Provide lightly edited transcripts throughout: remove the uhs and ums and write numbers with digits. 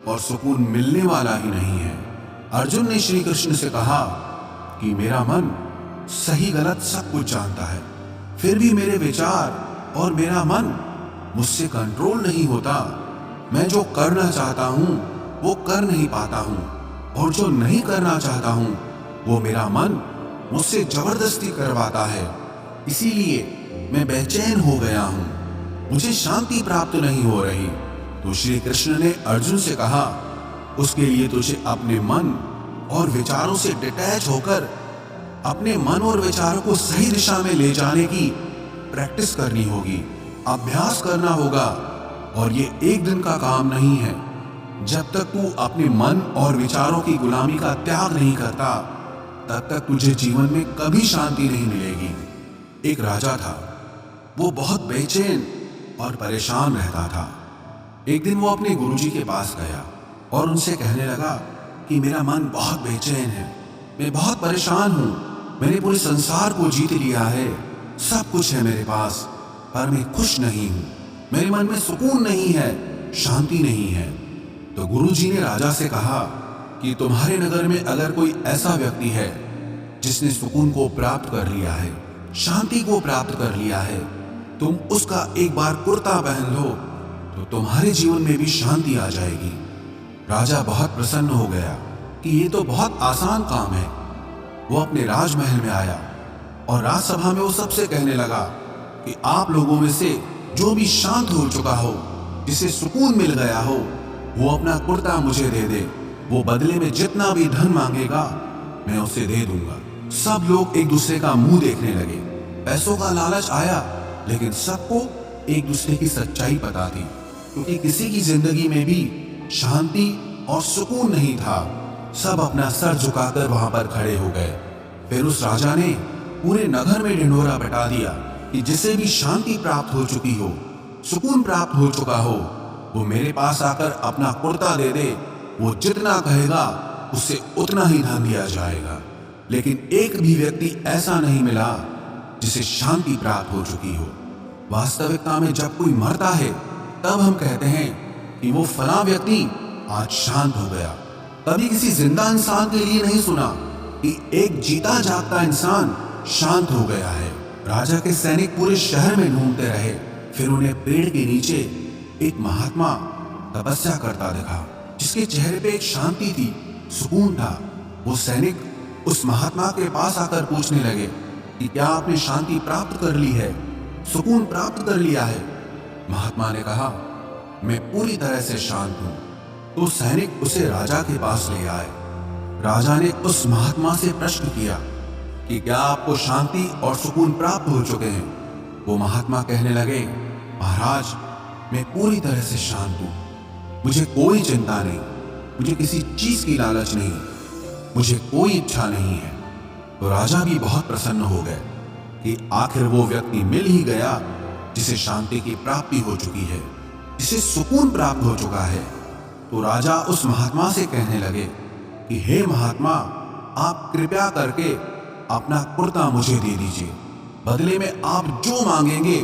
और सुकून मिलने वाला ही नहीं है। अर्जुन ने श्री कृष्ण से कहा कि मेरा मन सही गलत सब कुछ जानता है, फिर भी मेरे विचार और मेरा मन मुझसे कंट्रोल नहीं होता। मैं जो करना चाहता हूं वो कर नहीं पाता हूं, और जो नहीं करना चाहता हूं वो मेरा मन मुझसे जबरदस्ती करवाता है। इसीलिए मैं बेचैन हो गया हूं, मुझे शांति प्राप्त नहीं हो रही। तो श्री कृष्ण ने अर्जुन से कहा, उसके लिए तुझे अपने मन और विचारों से डिटैच होकर अपने मन और विचारों को सही दिशा में ले जाने की प्रैक्टिस करनी होगी, अभ्यास करना होगा। और ये एक दिन का काम नहीं है। जब तक तू अपने मन और विचारों की गुलामी का त्याग नहीं करता, तब तक तुझे जीवन में कभी शांति नहीं मिलेगी। एक राजा था, वो बहुत बेचैन और परेशान रहता था। एक दिन वो अपने गुरुजी के पास गया और उनसे कहने लगा कि मेरा मन बहुत बेचैन है, मैं बहुत परेशान हूं, मैंने पूरे संसार को जीत लिया है, सब कुछ है मेरे पास, पर मैं खुश नहीं हूं, मेरे मन में सुकून नहीं है, शांति नहीं है। तो गुरुजी ने राजा से कहा कि तुम्हारे नगर में अगर कोई ऐसा व्यक्ति है जिसने सुकून को प्राप्त कर लिया है, शांति को प्राप्त कर लिया है, तुम उसका एक बार कुर्ता पहन लो तो तुम्हारे जीवन में भी शांति आ जाएगी। राजा बहुत प्रसन्न हो गया कि ये तो बहुत आसान काम है। वो अपने राजमहल में आया और राजसभा में वो सबसे कहने लगा कि आप लोगों में से जो भी शांत हो चुका हो, जिसे सुकून मिल गया हो, वो अपना कुर्ता मुझे दे दे, वो बदले में जितना भी धन मांगेगा मैं उसे दे दूंगा। सब लोग एक दूसरे का मुंह देखने लगे। पैसों का लालच आया, लेकिन सबको एक दूसरे की सच्चाई पता थी, क्योंकि किसी की जिंदगी में भी शांति और सुकून नहीं था। सब अपना सर झुकाकर वहां पर खड़े हो गए। फिर उस राजा ने पूरे नगर में ढिंढोरा बटा दिया कि जिसे भी शांति प्राप्त हो चुकी हो, सुकून प्राप्त हो चुका हो, वो मेरे पास आकर अपना कुर्ता दे दे, वो जितना कहेगा उससे उतना ही धन दिया जाएगा। लेकिन एक भी व्यक्ति ऐसा नहीं मिला जिसे शांति प्राप्त हो चुकी हो। वास्तविकता में जब कोई मरता है तब हम कहते हैं कि वो फला व्यक्ति आज शांत हो गया। कभी किसी जिंदा इंसान के लिए नहीं सुना कि एक जीता जागता इंसान शांत हो गया है। राजा के सैनिक पूरे शहर में ढूंढते रहे, फिर उन्हें पेड़ के नीचे एक महात्मा तपस्या करता दिखा, जिसके चेहरे पे एक शांति थी, सुकून था। वो सैनिक उस महात्मा के पास आकर पूछने लगे कि क्या आपने शांति प्राप्त कर ली है, सुकून प्राप्त कर लिया है? महात्मा ने कहा, मैं पूरी तरह से शांत हूं। तो सैनिक उसे राजा के पास ले आए। राजा ने उस महात्मा से प्रश्न किया कि क्या आपको शांति और सुकून प्राप्त हो चुके हैं? वो महात्मा कहने लगे, महाराज, मैं पूरी तरह से शांत हूं, मुझे कोई चिंता नहीं, मुझे किसी चीज की लालच नहीं, मुझे कोई इच्छा नहीं है। तो राजा भी बहुत प्रसन्न हो गए कि आखिर वो व्यक्ति मिल ही गया जिसे शांति की प्राप्ति हो चुकी है, जिसे सुकून प्राप्त हो चुका है। तो राजा उस महात्मा से कहने लगे कि हे महात्मा, आप कृपया करके अपना कुर्ता मुझे दे दीजिए, बदले में आप जो मांगेंगे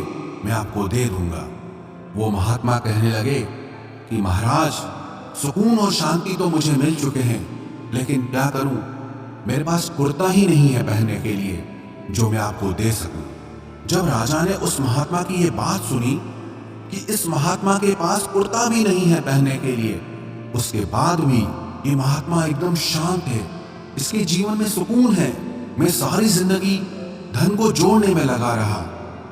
मैं आपको दे दूंगा। वो महात्मा कहने लगे कि महाराज, सुकून और शांति तो मुझे मिल चुके हैं, लेकिन क्या करूं, मेरे पास कुर्ता ही नहीं है पहनने के लिए जो मैं आपको दे सकूं। जब राजा ने उस महात्मा की ये बात सुनी कि इस महात्मा के पास कुर्ता भी नहीं है पहनने के लिए, उसके बाद भी ये महात्मा एकदम शांत है, इसके जीवन में सुकून है, मैं सारी जिंदगी धन को जोड़ने में लगा रहा,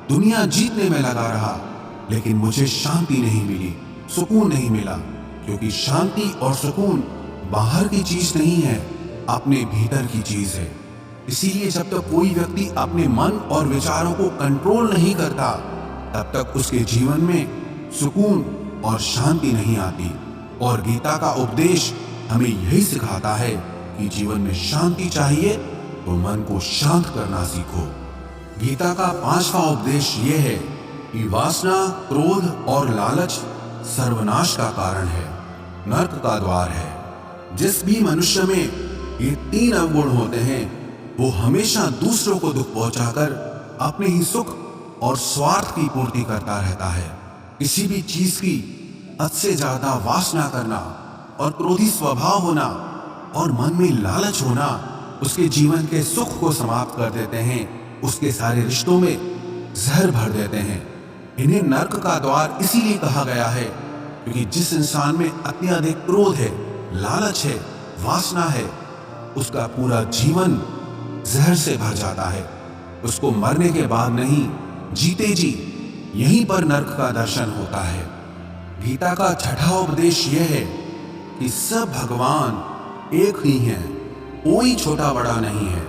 दुनिया जीतने में लगा रहा, लेकिन मुझे शांति नहीं मिली, सुकून नहीं मिला, क्योंकि शांति और सुकून बाहर की चीज नहीं है, अपने भीतर की चीज है। इसीलिए जब तक कोई व्यक्ति अपने मन और विचारों को कंट्रोल नहीं करता, तब तक उसके जीवन में सुकून और शांति नहीं आती। और गीता का उपदेश हमें यही सिखाता है कि जीवन में शांति चाहिए तो मन को शांत करना सीखो। गीता का 5वां उपदेश यह है कि वासना, क्रोध और लालच सर्वनाश का कारण है, नरक का द्वार है। जिस भी मनुष्य में ये 3 अवगुण होते हैं, वो हमेशा दूसरों को दुख पहुंचाकर अपने ही सुख और स्वार्थ की पूर्ति करता रहता है। किसी भी चीज की हद से ज्यादा वासना करना और क्रोधी स्वभाव होना और मन में लालच होना उसके जीवन के सुख को समाप्त कर देते हैं, उसके सारे रिश्तों में जहर भर देते हैं। इन्हें नर्क का द्वार इसीलिए कहा गया है क्योंकि जिस इंसान में अत्यधिक क्रोध है, लालच है, वासना है, उसका पूरा जीवन जहर से भर जाता है। उसको मरने के बाद नहीं, जीते जी यहीं पर नर्क का दर्शन होता है। गीता का छठा उपदेश यह है कि सब भगवान एक ही हैं, कोई छोटा बड़ा नहीं है।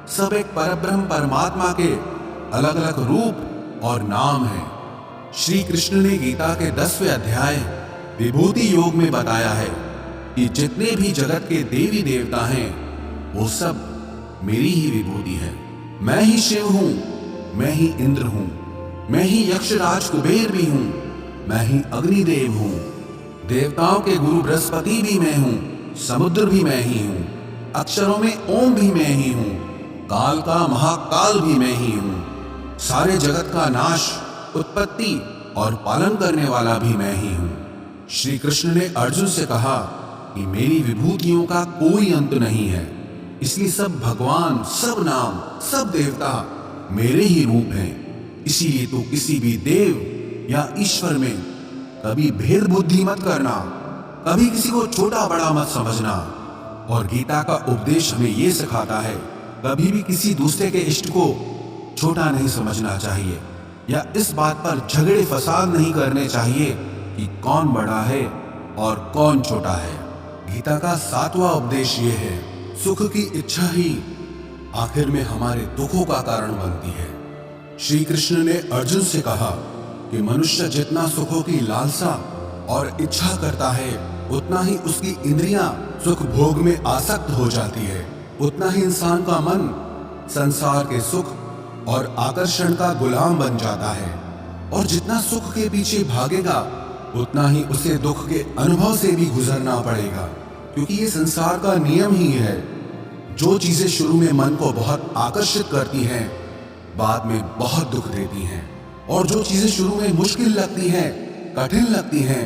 सब एक परब्रह्म परमात्मा के अलग अलग रूप और नाम हैं। श्री कृष्ण ने गीता के 10वें अध्याय विभूति योग में बताया है कि जितने भी जगत के देवी देवता हैं वो सब मेरी ही विभूति है। मैं ही शिव हूं, मैं ही इंद्र हूं, मैं ही यक्षराज कुबेर भी हूं, मैं ही अग्निदेव हूं, देवताओं के गुरु बृहस्पति भी मैं हूं, समुद्र भी मैं ही हूं, अक्षरों में ओम भी मैं ही हूं, काल का महाकाल भी मैं ही हूं, सारे जगत का नाश, उत्पत्ति और पालन करने वाला भी मैं ही हूं। श्री कृष्ण ने अर्जुन से कहा कि मेरी विभूतियों का कोई अंत नहीं है, इसलिए सब भगवान, सब नाम, सब देवता मेरे ही रूप हैं। इसीलिए तो किसी भी देव या ईश्वर में कभी भेद बुद्धि मत करना, कभी किसी को छोटा बड़ा मत समझना। और गीता का उपदेश हमें ये सिखाता है कभी भी किसी दूसरे के इष्ट को छोटा नहीं समझना चाहिए या इस बात पर झगड़े फसाद नहीं करने चाहिए कि कौन बड़ा है और कौन छोटा है। गीता का 7वां उपदेश ये है, सुख की इच्छा ही आखिर में हमारे दुखों का कारण बनती है। श्री कृष्ण ने अर्जुन से कहा कि मनुष्य जितना सुखों की लालसा और इच्छा करता है उतना ही उसकी इंद्रियां सुख भोग में आसक्त हो जाती है, उतना ही इंसान का मन संसार के सुख और आकर्षण का गुलाम बन जाता है। और जितना सुख के पीछे भागेगा उतना ही उसे दुख के अनुभव से भी गुजरना पड़ेगा, क्योंकि ये संसार का नियम ही है। जो चीजें शुरू में मन को बहुत आकर्षित करती हैं बाद में बहुत दुख देती हैं, और जो चीजें शुरू में मुश्किल लगती हैं, कठिन लगती हैं,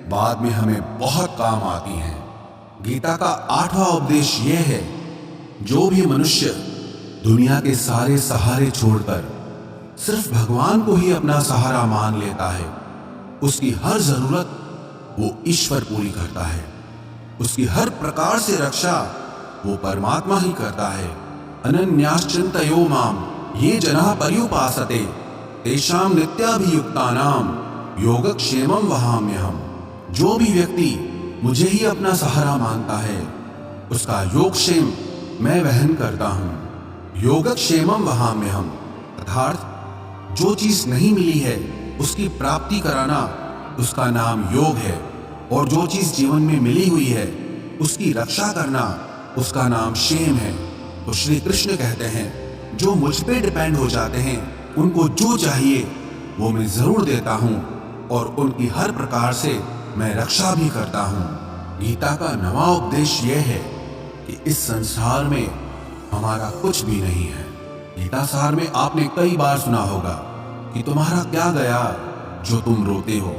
बाद में हमें बहुत काम आती हैं। गीता का 8वां उपदेश यह है, जो भी मनुष्य दुनिया के सारे सहारे छोड़कर सिर्फ भगवान को ही अपना सहारा मान लेता है, उसकी हर जरूरत वो ईश्वर पूरी करता है। उसकी हर प्रकार से रक्षा वो परमात्मा ही करता है। अनन्याश्चिन्तयो माम ये जनाः पर्युपासते तेषां नित्याभियुक्तानां योगक्षेमं वहाम्यहम्। जो भी व्यक्ति मुझे ही अपना सहारा मानता है उसका योगक्षेम मैं वहन करता हूँ। योगक्षेमं वहाम्यहम् अर्थात जो चीज नहीं मिली है उसकी प्राप्ति कराना उसका नाम योग है, और जो चीज जीवन में मिली हुई है उसकी रक्षा करना उसका नाम क्षेम है। तो श्री कृष्ण कहते हैं जो मुझ पे डिपेंड हो जाते हैं उनको जो चाहिए वो मैं जरूर देता हूँ और उनकी हर प्रकार से मैं रक्षा भी करता हूँ। गीता का 9वां उपदेश यह है कि इस संसार में हमारा कुछ भी नहीं है। गीता सार में आपने कई बार सुना होगा कि तुम्हारा क्या गया जो तुम रोते हो,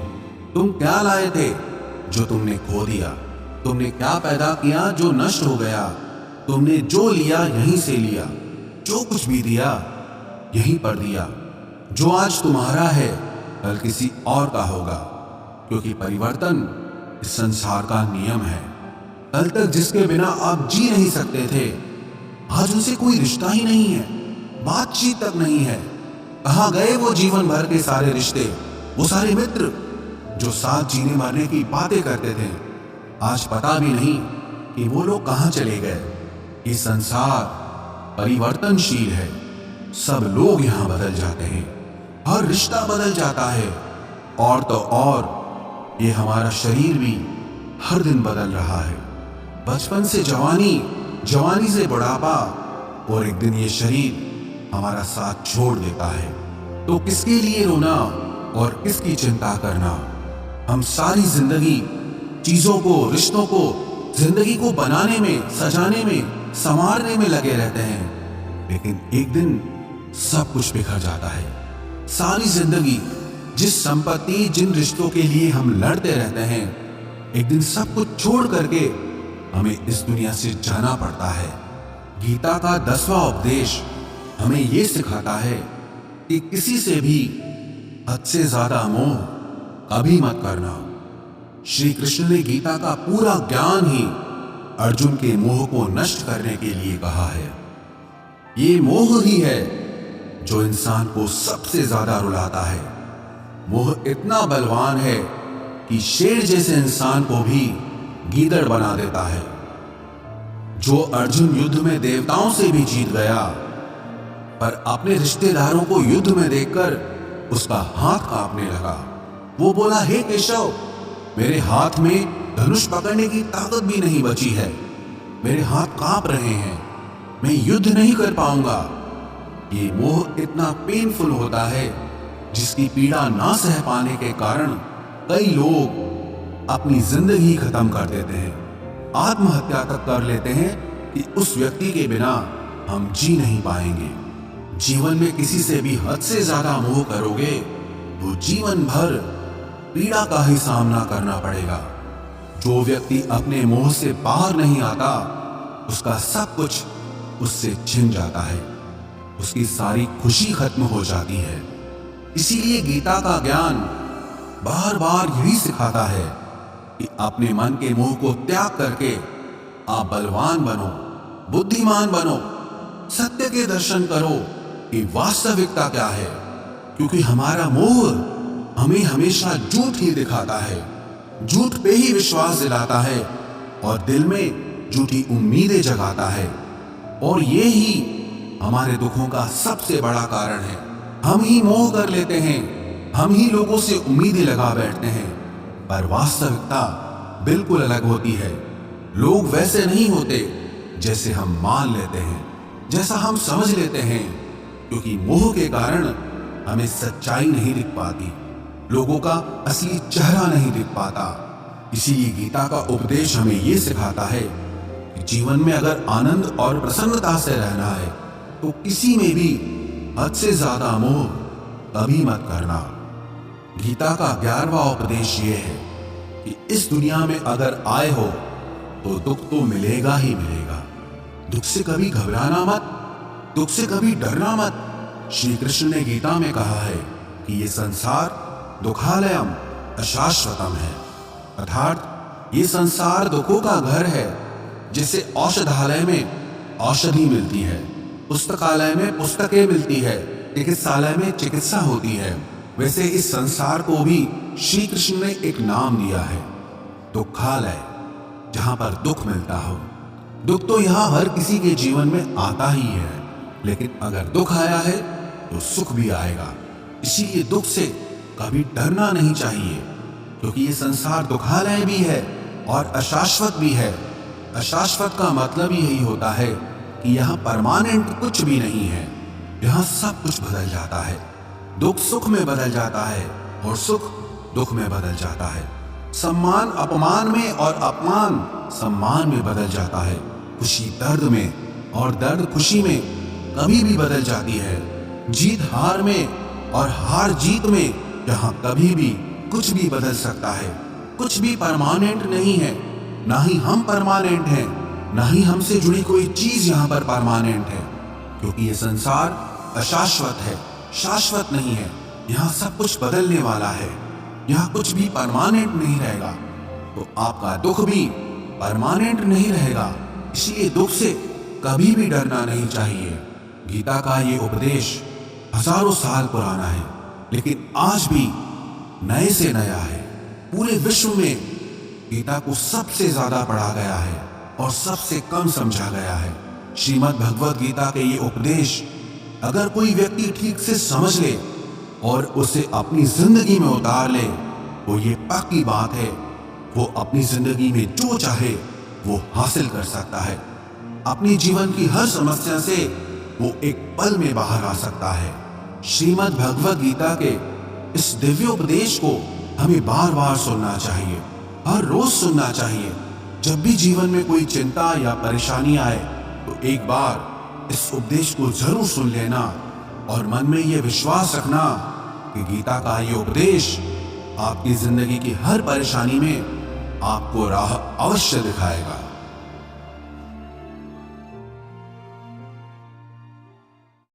तुम क्या लाए थे जो तुमने खो दिया, तुमने क्या पैदा किया जो नष्ट हो गया, तुमने जो लिया यहीं से लिया, जो कुछ भी दिया यहीं पर दिया। जो आज तुम्हारा है कल किसी और का होगा, क्योंकि परिवर्तन इस संसार का नियम है। कल तक जिसके बिना आप जी नहीं सकते थे आज उनसे कोई रिश्ता ही नहीं है, बातचीत तक नहीं है। कहाँ गए वो जीवन भर के सारे रिश्ते, वो सारे मित्र जो साथ जीने मरने की बातें करते थे, आज पता भी नहीं कि वो लोग कहाँ चले गए। ये संसार परिवर्तनशील है, सब लोग यहाँ बदल जाते हैं, हर रिश्ता बदल जाता है, और तो और ये हमारा शरीर भी हर दिन बदल रहा है। बचपन से जवानी, जवानी से बुढ़ापा, और एक दिन ये शरीर हमारा साथ छोड़ देता है। तो किसके लिए रोना और किसकी चिंता करना। हम सारी जिंदगी चीजों को, रिश्तों को, जिंदगी को बनाने में, सजाने में, संवारने में लगे रहते हैं, लेकिन एक दिन सब कुछ बिखर जाता है। सारी जिंदगी जिस संपत्ति, जिन रिश्तों के लिए हम लड़ते रहते हैं एक दिन सब कुछ छोड़ करके हमें इस दुनिया से जाना पड़ता है। गीता का 10वां उपदेश हमें ये सिखाता है कि किसी से भी हद से ज्यादा मोह कभी मत करना। श्री कृष्ण ने गीता का पूरा ज्ञान ही अर्जुन के मोह को नष्ट करने के लिए कहा है। ये मोह ही है जो इंसान को सबसे ज्यादा रुलाता है। मोह इतना बलवान है कि शेर जैसे इंसान को भी गीदड़ बना देता है। जो अर्जुन युद्ध में देवताओं से भी जीत गया, पर अपने रिश्तेदारों को युद्ध में देखकर उसका हाथ कांपने लगा। वो बोला, हे केशव, मेरे हाथ में धनुष पकड़ने की ताकत भी नहीं बची है, मेरे हाथ कांप रहे हैं, मैं युद्ध नहीं कर पाऊंगा। ये मोह इतना पेनफुल होता है जिसकी पीड़ा ना सह पाने के कारण कई लोग अपनी जिंदगी खत्म कर देते हैं, आत्महत्या तक कर लेते हैं कि उस व्यक्ति के बिना हम जी नहीं पाएंगे। जीवन में किसी से भी हद से ज्यादा मोह करोगे तो जीवन भर पीड़ा का ही सामना करना पड़ेगा। जो व्यक्ति अपने मोह से बाहर नहीं आता, उसका सब कुछ उससे छिन जाता है, उसकी सारी खुशी खत्म हो जाती है। इसीलिए गीता का ज्ञान बार बार यही सिखाता है कि अपने मन के मोह को त्याग करके आप बलवान बनो, बुद्धिमान बनो, सत्य के दर्शन करो कि वास्तविकता क्या है। क्योंकि हमारा मोह हमें हमेशा झूठ ही दिखाता है, झूठ पे ही विश्वास दिलाता है और दिल में झूठी उम्मीदें जगाता है। और ये ही हमारे दुखों का सबसे बड़ा कारण है। हम ही मोह कर लेते हैं, हम ही लोगों से उम्मीदें लगा बैठते हैं, पर वास्तविकता बिल्कुल अलग होती है। लोग वैसे नहीं होते जैसे हम मान लेते हैं, जैसा हम समझ लेते हैं। क्योंकि मोह के कारण हमें सच्चाई नहीं दिख पाती, लोगों का असली चेहरा नहीं दिख पाता। इसीलिए गीता का उपदेश हमें यह सिखाता है कि जीवन में अगर आनंद और प्रसन्नता से रहना है तो किसी में भी हद से ज्यादा मोह कभी मत करना। गीता का 11वां उपदेश ये है कि इस दुनिया में अगर आए हो तो दुख तो मिलेगा ही मिलेगा। दुख से कभी घबराना मत, दुख से कभी डरना मत। श्री कृष्ण ने गीता में कहा है कि ये संसार दुखालयम अशाश्वतम है, अर्थात ये संसार दुखों का घर है। जैसे औषधालय में औषधि मिलती है, पुस्तकालय में पुस्तकें मिलती है, चिकित्सालय में चिकित्सा होती है, वैसे इस संसार को भी श्री कृष्ण ने एक नाम दिया है, दुखालय, जहां पर दुख मिलता हो। दुख तो यहां हर किसी के जीवन में आता ही है, लेकिन अगर दुख आया है तो सुख भी आएगा। इसीलिए दुख से कभी डरना नहीं चाहिए, क्योंकि ये संसार दुखालय भी है और अशाश्वत भी है। अशाश्वत का मतलब यही होता है कि यहाँ परमानेंट कुछ भी नहीं है, यहाँ सब कुछ बदल जाता है। दुख सुख में बदल जाता है और सुख दुख में बदल जाता है। सम्मान अपमान में और अपमान सम्मान में बदल जाता है। खुशी दर्द में और दर्द खुशी में कभी भी बदल जाती है। जीत हार में और हार जीत में यहाँ कभी भी कुछ भी बदल सकता है। कुछ भी परमानेंट नहीं है, ना ही हम परमानेंट हैं, ना ही हमसे जुड़ी कोई चीज यहाँ पर परमानेंट है। क्योंकि ये संसार अशाश्वत है, शाश्वत नहीं है। यहाँ सब कुछ बदलने वाला है, यहाँ कुछ भी परमानेंट नहीं रहेगा। तो आपका दुख भी परमानेंट नहीं रहेगा, इसलिए दुख से कभी भी डरना नहीं चाहिए। गीता का ये उपदेश हजारों साल पुराना है, लेकिन आज भी नए से नया है। पूरे विश्व में गीता को सबसे ज्यादा पढ़ा गया है और सबसे कम समझा गया है। श्रीमद् भगवत गीता के ये उपदेश अगर कोई व्यक्ति ठीक से समझ ले और उसे अपनी जिंदगी में उतार ले, तो ये पक्की बात है, वो अपनी जिंदगी में जो चाहे वो हासिल कर सकता है। अपने जीवन की हर समस्या से वो एक पल में बाहर आ सकता है। श्रीमद् भगवत गीता के इस दिव्य उपदेश को हमें बार बार सुनना चाहिए, हर रोज सुनना चाहिए। जब भी जीवन में कोई चिंता या परेशानी आए तो एक बार इस उपदेश को जरूर सुन लेना और मन में यह विश्वास रखना कि गीता का ये उपदेश आपकी जिंदगी की हर परेशानी में आपको राह अवश्य दिखाएगा।